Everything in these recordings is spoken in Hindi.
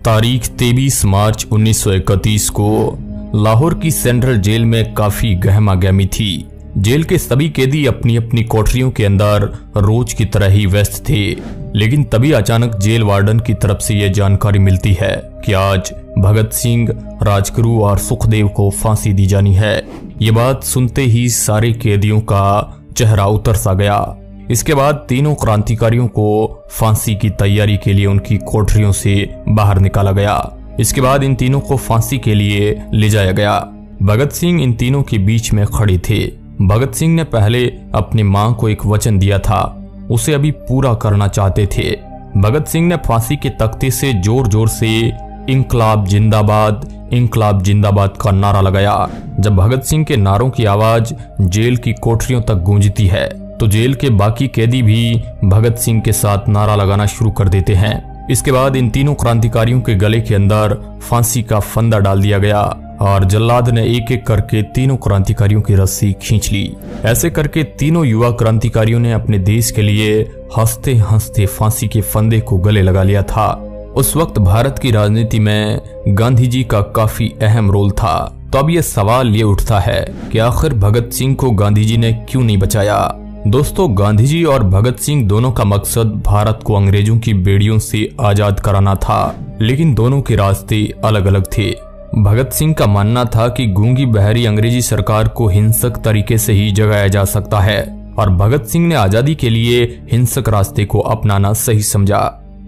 तारीख 23 मार्च 1931 को लाहौर की सेंट्रल जेल में काफी गहमा गहमी थी। जेल के सभी कैदी अपनी अपनी कोठरियों के अंदर रोज की तरह ही व्यस्त थे, लेकिन तभी अचानक जेल वार्डन की तरफ से यह जानकारी मिलती है कि आज भगत सिंह, राजगुरु और सुखदेव को फांसी दी जानी है। ये बात सुनते ही सारे कैदियों का चेहरा उतर सा गया। इसके बाद तीनों क्रांतिकारियों को फांसी की तैयारी के लिए उनकी कोठरियों से बाहर निकाला गया। इसके बाद इन तीनों को फांसी के लिए ले जाया गया। भगत सिंह इन तीनों के बीच में खड़े थे। भगत सिंह ने पहले अपनी मां को एक वचन दिया था, उसे अभी पूरा करना चाहते थे। भगत सिंह ने फांसी के तख्ते से जोर जोर से इंकलाब जिंदाबाद का नारा लगाया। जब भगत सिंह के नारों की आवाज जेल की कोठरियों तक गूंजती है तो जेल के बाकी कैदी भी भगत सिंह के साथ नारा लगाना शुरू कर देते हैं। इसके बाद इन तीनों क्रांतिकारियों के गले के अंदर फांसी का फंदा डाल दिया गया और जल्लाद ने एक एक करके तीनों क्रांतिकारियों की रस्सी खींच ली। ऐसे करके तीनों युवा क्रांतिकारियों ने अपने देश के लिए हंसते हंसते फांसी के फंदे को गले लगा लिया था। उस वक्त भारत की राजनीति में गांधी जी का काफी अहम रोल था। तो अब यह सवाल ये उठता है कि आखिर भगत सिंह को गांधी जी ने क्यों नहीं बचाया। दोस्तों, गांधी जी और भगत सिंह दोनों का मकसद भारत को अंग्रेजों की बेड़ियों से आजाद कराना था, लेकिन दोनों के रास्ते अलग अलग थे। भगत सिंह का मानना था कि गूंगी बहरी अंग्रेजी सरकार को हिंसक तरीके से ही जगाया जा सकता है और भगत सिंह ने आजादी के लिए हिंसक रास्ते को अपनाना सही समझा।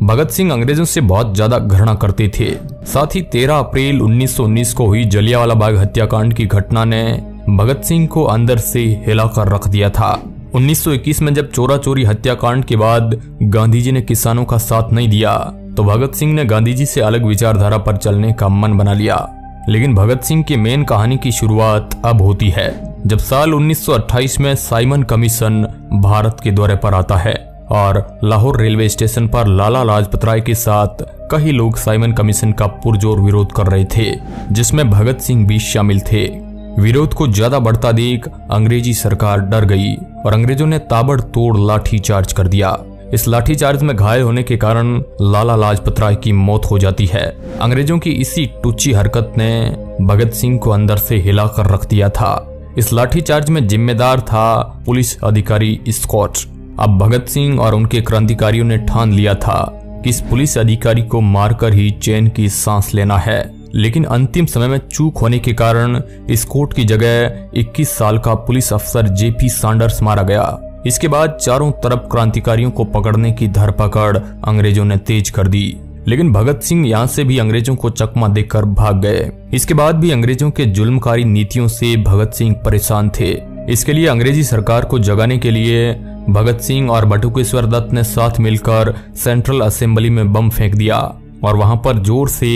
भगत सिंह अंग्रेजों से बहुत ज्यादा घृणा करते थे। साथ ही 13 अप्रैल 1919 को हुई जलियांवाला बाग हत्याकांड की घटना ने भगत सिंह को अंदर से हिलाकर रख दिया था। 1921 में जब चोरा चोरी हत्याकांड के बाद गांधी जी ने किसानों का साथ नहीं दिया तो भगत सिंह ने गांधी जी से अलग विचारधारा पर चलने का मन बना लिया। लेकिन भगत सिंह की मेन कहानी की शुरुआत अब होती है जब साल 1928 में साइमन कमीशन भारत के दौरे पर आता है और लाहौर रेलवे स्टेशन पर लाला लाजपत राय के साथ कई लोग साइमन कमीशन का पुरजोर विरोध कर रहे थे, जिसमें भगत सिंह भी शामिल थे। विरोध को ज्यादा बढ़ता देख अंग्रेजी सरकार डर गई और अंग्रेजों ने ताबड़तोड़ लाठी चार्ज कर दिया। इस लाठी चार्ज में घायल होने के कारण लाला लाजपत राय की मौत हो जाती है। अंग्रेजों की इसी टुच्ची हरकत ने भगत सिंह को अंदर से हिलाकर रख दिया था। इस लाठी चार्ज में जिम्मेदार था पुलिस अधिकारी स्कॉट। अब भगत सिंह और उनके क्रांतिकारियों ने ठान लिया था कि इस पुलिस अधिकारी को मारकर ही चैन की सांस लेना है। लेकिन अंतिम समय में चूक होने के कारण स्कॉट की जगह 21 साल का पुलिस अफसर जेपी सैंडर्स मारा गया। इसके बाद चारों तरफ क्रांतिकारियों को पकड़ने की धरपकड़ अंग्रेजों ने तेज कर दी, लेकिन भगत सिंह यहाँ से भी अंग्रेजों को चकमा देकर भाग गए। इसके बाद भी अंग्रेजों के जुल्मकारी नीतियों से भगत सिंह परेशान थे। इसके लिए अंग्रेजी सरकार को जगाने के लिए भगत सिंह और बटुकेश्वर दत्त ने साथ मिलकर सेंट्रल असेंबली में बम फेंक दिया और वहां पर जोर से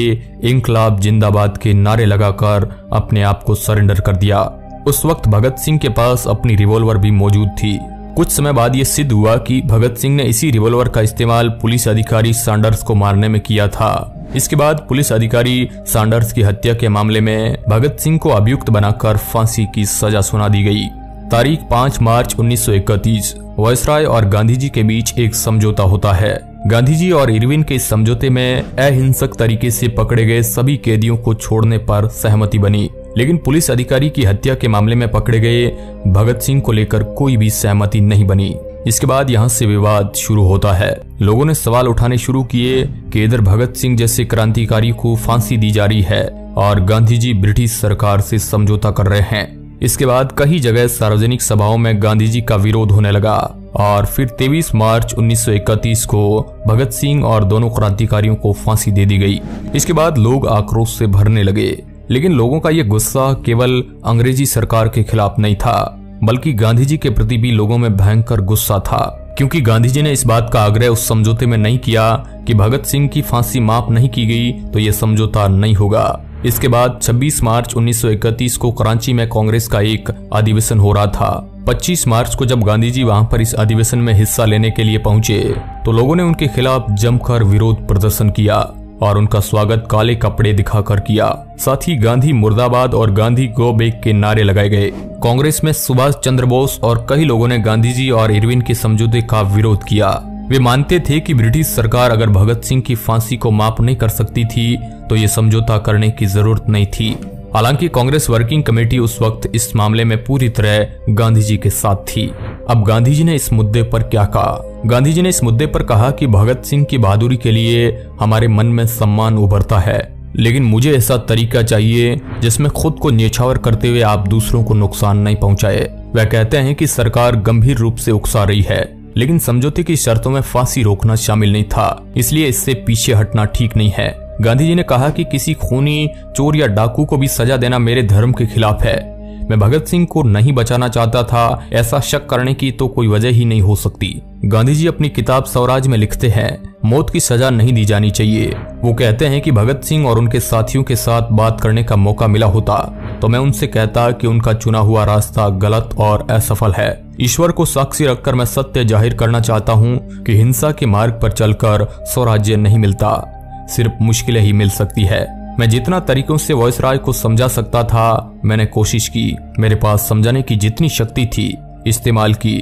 इंकलाब जिंदाबाद के नारे लगाकर अपने आप को सरेंडर कर दिया। उस वक्त भगत सिंह के पास अपनी रिवॉल्वर भी मौजूद थी। कुछ समय बाद ये सिद्ध हुआ कि भगत सिंह ने इसी रिवॉल्वर का इस्तेमाल पुलिस अधिकारी सैंडर्स को मारने में किया था। इसके बाद पुलिस अधिकारी सैंडर्स की हत्या के मामले में भगत सिंह को अभियुक्त बनाकर फांसी की सजा सुना दी गई। तारीख 5 मार्च 1931 वायसराय और गांधी जी के बीच एक समझौता होता है। गांधी जी और इरविन के इस समझौते में अहिंसक तरीके से पकड़े गए सभी कैदियों को छोड़ने पर सहमति बनी, लेकिन पुलिस अधिकारी की हत्या के मामले में पकड़े गए भगत सिंह को लेकर कोई भी सहमति नहीं बनी। इसके बाद यहाँ से विवाद शुरू होता है। लोगों ने सवाल उठाने शुरू किए कि इधर भगत सिंह जैसे क्रांतिकारी को फांसी दी जा रही है और गांधी जी ब्रिटिश सरकार से समझौता कर रहे हैं। इसके बाद कई जगह सार्वजनिक सभाओं में गांधी जी का विरोध होने लगा और फिर 23 मार्च 1931 को भगत सिंह और दोनों क्रांतिकारियों को फांसी दे दी गई। इसके बाद लोग आक्रोश से भरने लगे, लेकिन लोगों का यह गुस्सा केवल अंग्रेजी सरकार के खिलाफ नहीं था, बल्कि गांधी जी के प्रति भी लोगों में भयंकर गुस्सा था, क्योंकि गांधी जी ने इस बात का आग्रह उस समझौते में नहीं किया कि भगत सिंह की फांसी माफ नहीं की गई तो यह समझौता नहीं होगा। इसके बाद 26 मार्च 1931 को कराची में कांग्रेस का एक अधिवेशन हो रहा था। 25 मार्च को जब गांधी जी वहां पर इस अधिवेशन में हिस्सा लेने के लिए पहुंचे तो लोगों ने उनके खिलाफ जमकर विरोध प्रदर्शन किया और उनका स्वागत काले कपड़े दिखाकर किया। साथ ही गांधी मुर्दाबाद और गांधी गो बैक के नारे लगाए गए। कांग्रेस में सुभाष चंद्र बोस और कई लोगों ने गांधी जी और इरविन के समझौते का विरोध किया। वे मानते थे कि ब्रिटिश सरकार अगर भगत सिंह की फांसी को माफ नहीं कर सकती थी तो ये समझौता करने की जरूरत नहीं थी। हालांकि कांग्रेस वर्किंग कमेटी उस वक्त इस मामले में पूरी तरह गांधी जी के साथ थी। अब गांधी जी ने इस मुद्दे पर क्या कहा? गांधी जी ने इस मुद्दे पर कहा कि भगत सिंह की बहादुरी के लिए हमारे मन में सम्मान उभरता है, लेकिन मुझे ऐसा तरीका चाहिए जिसमें खुद को न्यौछावर करते हुए आप दूसरों को नुकसान नहीं पहुंचाए। वह कहते हैं कि सरकार गंभीर रूप से उकसा रही है, लेकिन समझौते की शर्तों में फांसी रोकना शामिल नहीं था, इसलिए इससे पीछे हटना ठीक नहीं है। गांधी जी ने कहा कि किसी खूनी, चोर या डाकू को भी सजा देना मेरे धर्म के खिलाफ है। मैं भगत सिंह को नहीं बचाना चाहता था, ऐसा शक करने की तो कोई वजह ही नहीं हो सकती। गांधी जी अपनी किताब स्वराज में लिखते हैं, मौत की सजा नहीं दी जानी चाहिए। वो कहते हैं कि भगत सिंह और उनके साथियों के साथ बात करने का मौका मिला होता तो मैं उनसे कहता कि उनका चुना हुआ रास्ता गलत और असफल है। ईश्वर को साक्षी रखकर मैं सत्य जाहिर करना चाहता हूँ कि हिंसा के मार्ग पर चलकर स्वराज्य नहीं मिलता, सिर्फ मुश्किलें ही मिल सकती है। मैं जितना तरीकों से वायसराय को समझा सकता था मैंने कोशिश की। मेरे पास समझाने की जितनी शक्ति थी इस्तेमाल की,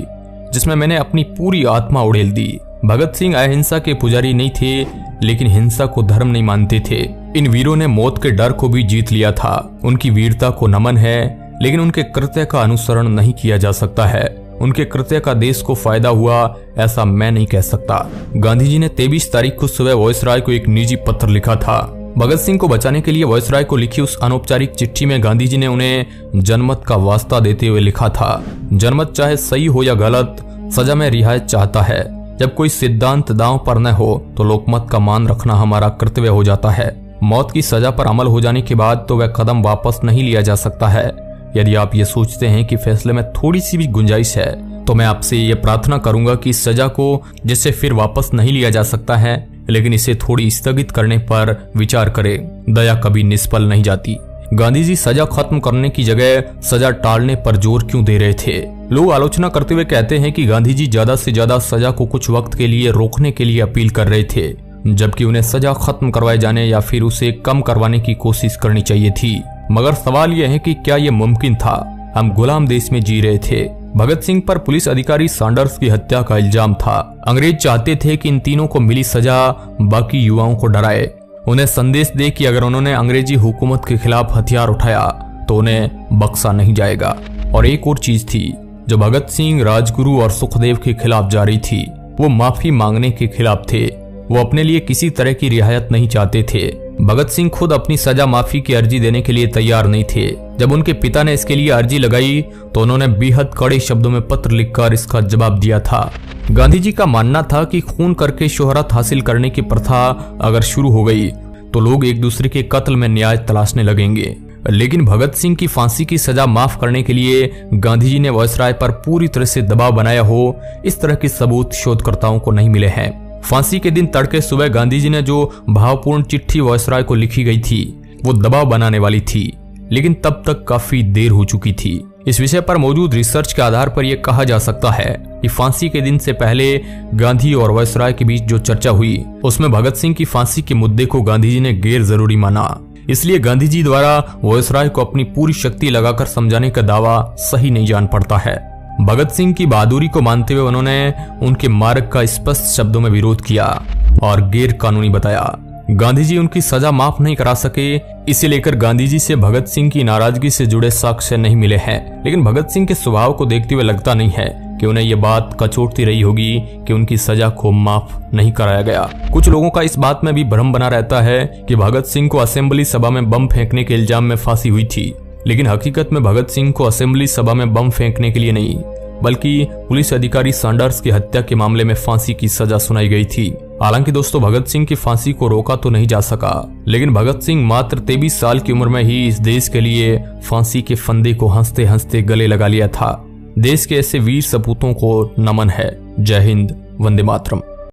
जिसमें मैंने अपनी पूरी आत्मा उड़ेल दी। भगत सिंह अहिंसा के पुजारी नहीं थे, लेकिन हिंसा को धर्म नहीं मानते थे। इन वीरों ने मौत के डर को भी जीत लिया था। उनकी वीरता को नमन है, लेकिन उनके कृत्य का अनुसरण नहीं किया जा सकता है। उनके कृत्य का देश को फायदा हुआ ऐसा मैं नहीं कह सकता। गांधी जी ने 23 तारीख को सुबह वायसराय को एक निजी पत्र लिखा था। भगत सिंह को बचाने के लिए वायसराय को लिखी उस अनौपचारिक चिट्ठी में गांधी जी ने उन्हें जनमत का वास्ता देते हुए लिखा था, जनमत चाहे सही हो या गलत, सजा में रियायत चाहता है। जब कोई सिद्धांत दांव पर न हो तो लोकमत का मान रखना हमारा कर्तव्य हो जाता है। मौत की सजा पर अमल हो जाने के बाद तो वह कदम वापस नहीं लिया जा सकता है। यदि आप ये सोचते हैं कि फैसले में थोड़ी सी भी गुंजाइश है तो मैं आपसे ये प्रार्थना करूंगा कि इस सजा को, जिसे फिर वापस नहीं लिया जा सकता है, लेकिन इसे थोड़ी स्थगित करने पर विचार करें। दया कभी निष्फल नहीं जाती। गांधी जी सजा खत्म करने की जगह सजा टालने पर जोर क्यों दे रहे थे? लोग आलोचना करते हुए कहते हैं कि गांधी जी ज्यादा से ज्यादा सजा को कुछ वक्त के लिए रोकने के लिए अपील कर रहे थे, जबकि उन्हें सजा खत्म करवाए जाने या फिर उसे कम करवाने की कोशिश करनी चाहिए थी। मगर सवाल यह है कि क्या यह मुमकिन था? हम गुलाम देश में जी रहे थे। भगत सिंह पर पुलिस अधिकारी सैंडर्स की हत्या का इल्जाम था। अंग्रेज चाहते थे कि इन तीनों को मिली सजा बाकी युवाओं को डराए, उन्हें संदेश दे कि अगर उन्होंने अंग्रेजी हुकूमत के खिलाफ हथियार उठाया तो उन्हें बख्शा नहीं जाएगा। और एक और चीज थी जो भगत सिंह, राजगुरु और सुखदेव के खिलाफ जारी थी, वो माफी मांगने के खिलाफ थे। वो अपने लिए किसी तरह की रियायत नहीं चाहते थे। भगत सिंह खुद अपनी सजा माफी की अर्जी देने के लिए तैयार नहीं थे। जब उनके पिता ने इसके लिए अर्जी लगाई तो उन्होंने बेहद कड़े शब्दों में पत्र लिखकर इसका जवाब दिया था। गांधी जी का मानना था कि खून करके शोहरत हासिल करने की प्रथा अगर शुरू हो गई तो लोग एक दूसरे के कत्ल में न्याय तलाशने लगेंगे। लेकिन भगत सिंह की फांसी की सजा माफ करने के लिए गांधी जी ने वायसराय पर पूरी तरह से दबाव बनाया हो, इस तरह के सबूत शोधकर्ताओं को नहीं मिले हैं। फांसी के दिन तड़के सुबह गांधी जी ने जो भावपूर्ण चिट्ठी वायसराय को लिखी गई थी वो दबाव बनाने वाली थी, लेकिन तब तक काफी देर हो चुकी थी। इस विषय पर मौजूद रिसर्च के आधार पर यह कहा जा सकता है कि फांसी के दिन से पहले गांधी और वायसराय के बीच जो चर्चा हुई उसमें भगत सिंह की फांसी के मुद्दे को गांधी जी ने गैर जरूरी माना। इसलिए गांधी जी द्वारा वायसराय को अपनी पूरी शक्ति लगाकर समझाने का दावा सही नहीं जान पड़ता है। भगत सिंह की बहादुरी को मानते हुए उन्होंने उनके मार्ग का स्पष्ट शब्दों में विरोध किया और गैर कानूनी बताया। गांधी जी उनकी सजा माफ नहीं करा सके, इसे लेकर गांधी जी से भगत सिंह की नाराजगी से जुड़े साक्ष्य नहीं मिले हैं। लेकिन भगत सिंह के स्वभाव को देखते हुए लगता नहीं है कि उन्हें यह बात कचोटती रही होगी कि उनकी सजा को माफ नहीं कराया गया। कुछ लोगों का इस बात में भी भ्रम बना रहता है कि भगत सिंह को असेंबली सभा में बम फेंकने के इल्जाम में फांसी हुई थी, लेकिन हकीकत में भगत सिंह को असेंबली सभा में बम फेंकने के लिए नहीं बल्कि पुलिस अधिकारी सैंडर्स की हत्या के मामले में फांसी की सजा सुनाई गई थी। हालांकि दोस्तों, भगत सिंह की फांसी को रोका तो नहीं जा सका, लेकिन भगत सिंह मात्र 23 साल की उम्र में ही इस देश के लिए फांसी के फंदे को हंसते हंसते गले लगा लिया था। देश के ऐसे वीर सपूतों को नमन है। जय हिंद, वंदे मातरम।